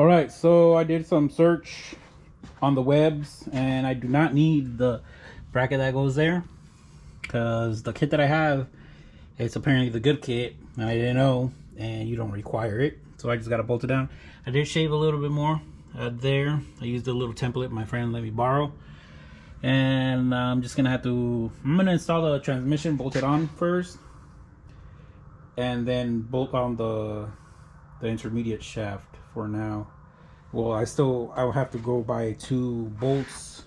All right, so I did some search on the webs, and I do not need the bracket that goes there because the kit that I have, it's apparently the good kit, and I didn't know, and you don't require it. So I just got to bolt it down. I did shave a little bit more there. I used a little template my friend let me borrow, and I'm just gonna I'm gonna install the transmission, bolt it on first, and then bolt on the intermediate shaft for now. Well, I'll have to go buy 2 bolts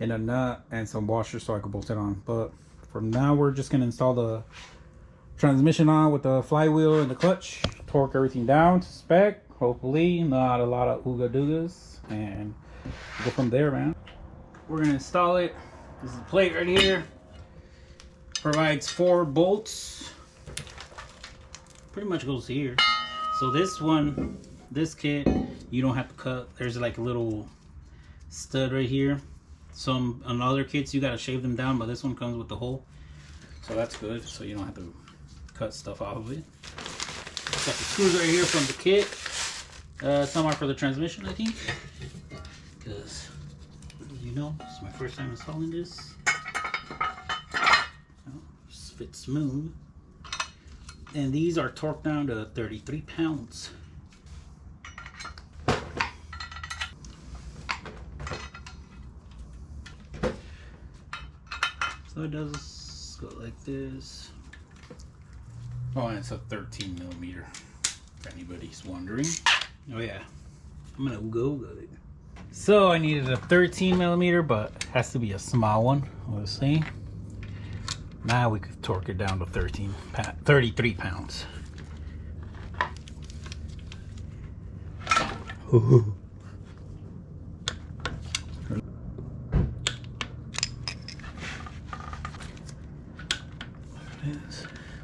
and a nut and some washers so I can bolt it on. But for now, we're just gonna install the transmission on with the flywheel and the clutch, torque everything down to spec, hopefully not a lot of ooga doogas, and go from there, man. We're gonna install it. This is the plate right here. Provides 4 bolts. Pretty much goes here. So this kit, you don't have to cut. There's like a little stud right here. On other kits you gotta shave them down, but this one comes with the hole, so that's good. So you don't have to cut stuff off of it. Got the screws right here from the kit. Some are for the transmission, I think, because you know it's my first time installing this. Oh, fits smooth. And these are torqued down to 33 pounds. So it does go like this. Oh, and it's a 13 millimeter, if anybody's wondering. Oh yeah, I'm gonna go with it. So I needed a 13 millimeter, but it has to be a small one, obviously. Now we could torque it down to 33 pounds. Ooh.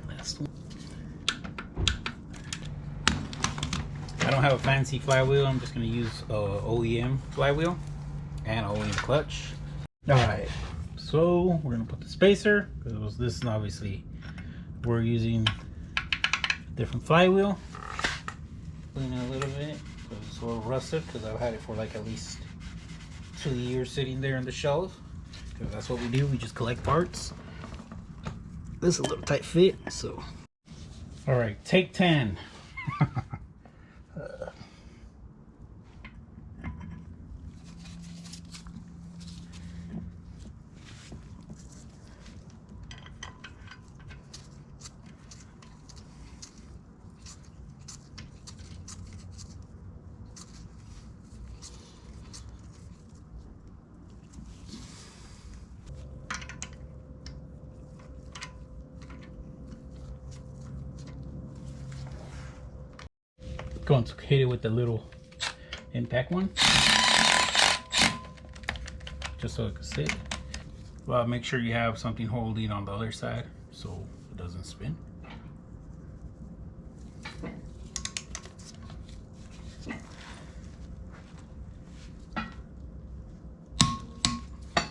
Last one. I don't have a fancy flywheel. I'm just going to use OEM flywheel and OEM clutch. All right. So we're gonna put the spacer, because this is obviously we're using a different flywheel. Clean it a little bit because it's a little rusted, because I've had it for like at least 2 years sitting there on the shelf, because that's what we do. We just collect parts. This is a little tight fit, so. All right, take 10. Going to hit it with the little impact one, just so it can sit. Well, make sure you have something holding on the other side so it doesn't spin.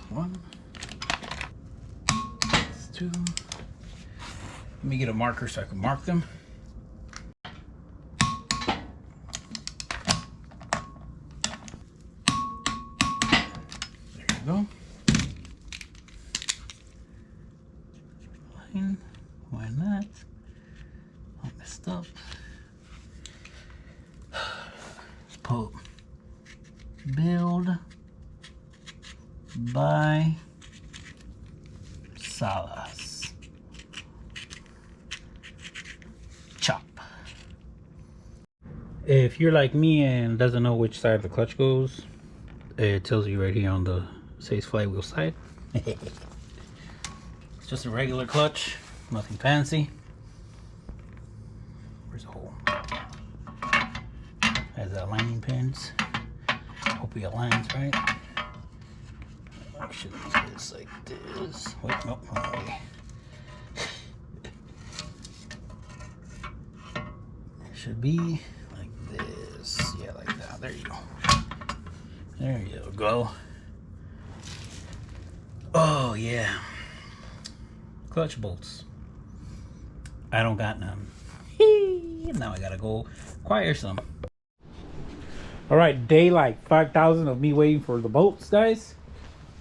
One, that's 2. Let me get a marker so I can mark them. Go. Why not? I messed up. Put build by Salas. Chop. If you're like me and doesn't know which side the clutch goes, it tells you right here on the says flywheel side. It's just a regular clutch, nothing fancy. Where's the hole? Has aligning pins. Hope he aligns right. I should use this like this. Wait, no, wrong way. It should be like this. Yeah, like that. There you go. There you go. Oh yeah, clutch bolts. I don't got none. Now I gotta go acquire some. All right, day like 5,000 of me waiting for the bolts, guys.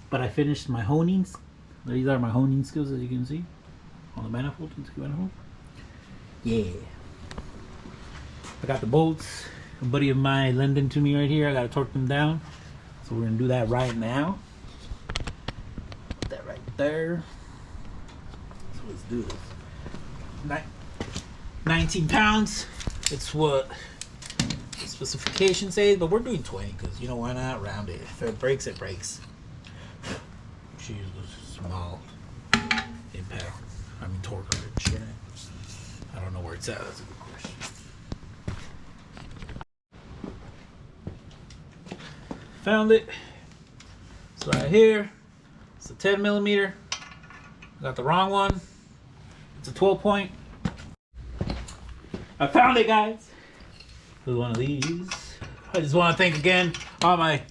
But I finished my honings. These are my honing skills, as you can see on the manifold. Yeah, I got the bolts. A buddy of mine lent them to me right here. I gotta torque them down, so we're gonna do that right now. Put that right there. So let's do this. 19 pounds. It's what the specification says, but we're doing 20 because, you know, why not round it? If it breaks, it breaks. Choose the small impact. I mean, torque of it. Shit. I don't know where it's at. That's a good question. Found it. It's right here. It's a 10 millimeter. I got the wrong one. It's a 12 point. I found it, guys. With one of these. I just want to thank again all my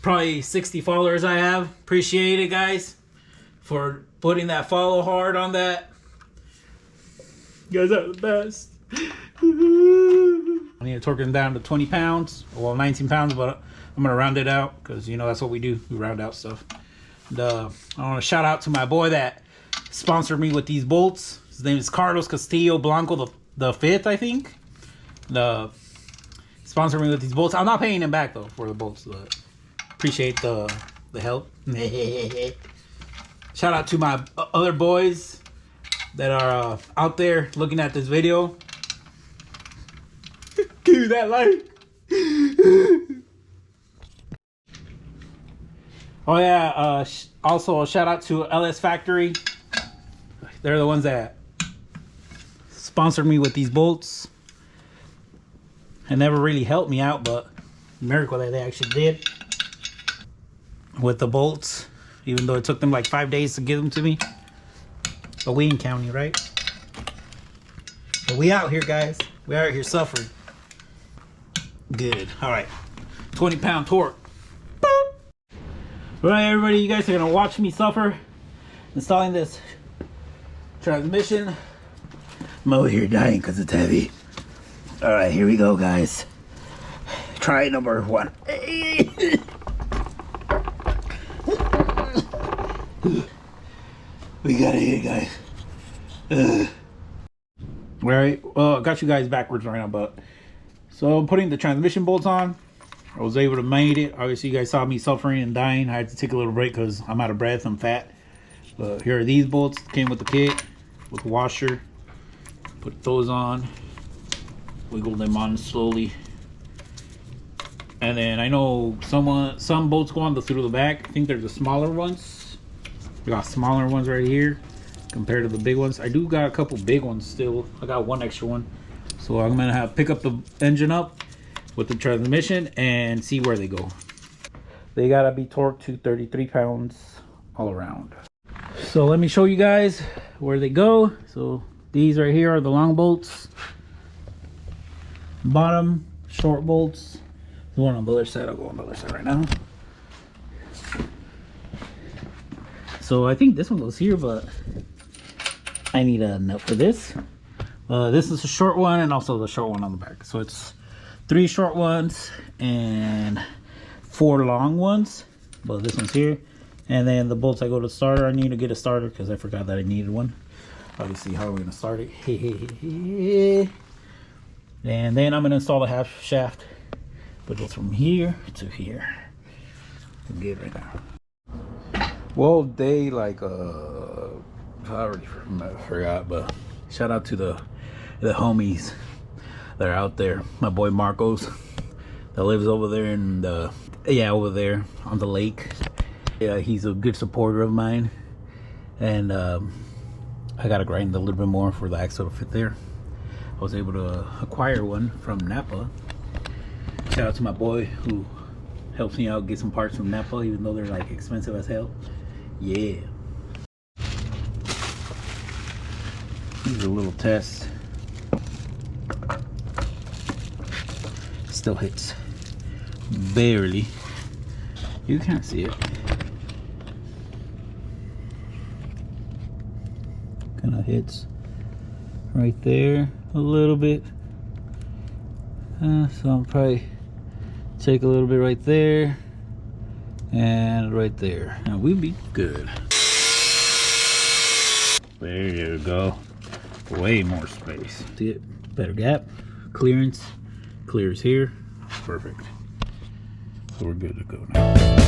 probably 60 followers I have. Appreciate it, guys, for putting that follow hard on that. You guys are the best. I need to torque them down to 20 pounds. Well, 19 pounds, but I'm going to round it out because, you know, that's what we do. We round out stuff. And, I want to shout out to my boy that sponsored me with these bolts. His name is Carlos Castillo Blanco the fifth, I think. Sponsored me with these bolts. I'm not paying him back though for the bolts, but appreciate the help. Shout out to my other boys that are out there looking at this video. Give me that like. Oh yeah, also a shout out to LS Factory. They're the ones that sponsored me with these bolts and never really helped me out, but miracle that they actually did with the bolts, even though it took them like 5 days to give them to me. But we in county, right? But we out here, guys. We out here suffering. Good. All right, 20-pound torque. Boop. All right, everybody, you guys are gonna watch me suffer installing this transmission. I'm over here dying because it's heavy. All right, here we go, guys. Try number one. We got it here, guys. All right, well, I got you guys backwards right now, but so I'm putting the transmission bolts on. I was able to make it. Obviously, you guys saw me suffering and dying. I had to take a little break because I'm out of breath. I'm fat. But here are these bolts. Came with the kit, with the washer. Put those on. Wiggle them on slowly. And then I know some bolts go on through the back. I think they're the smaller ones. We got smaller ones right here compared to the big ones. I do got a couple big ones still. I got one extra one. So I'm gonna have pick up the engine up with the transmission and see where they go. They gotta be torqued to 33 pounds all around. So let me show you guys where they go. So these right here are the long bolts. Bottom short bolts. The one on the other side. I'll go on the other side right now. So I think this one goes here, but I need a nut for this. This is a short one and also the short one on the back. So it's 3 short ones and 4 long ones. But this one's here. And then the bolts I go to starter. I need to get a starter because I forgot that I needed one. Obviously, how are we gonna start it? And then I'm gonna install the half shaft, but go from here to here. I'm good right now. Well, they like I already forgot, but shout out to the homies that are out there. My boy Marcos that lives over there in the over there on the lake. Yeah, he's a good supporter of mine, and I gotta grind a little bit more for the axle to fit there. I was able to acquire one from Napa. Shout out to my boy who helps me out get some parts from Napa, even though they're like expensive as hell. Yeah. These are little tests. Still hits. Barely. You can't see it. Kind of hits right there a little bit. So I'm probably Take a little bit right there and right there, and we'll be good. There you go. Way more space. See it? Better gap, clearance, clears here. Perfect. So we're good to go now.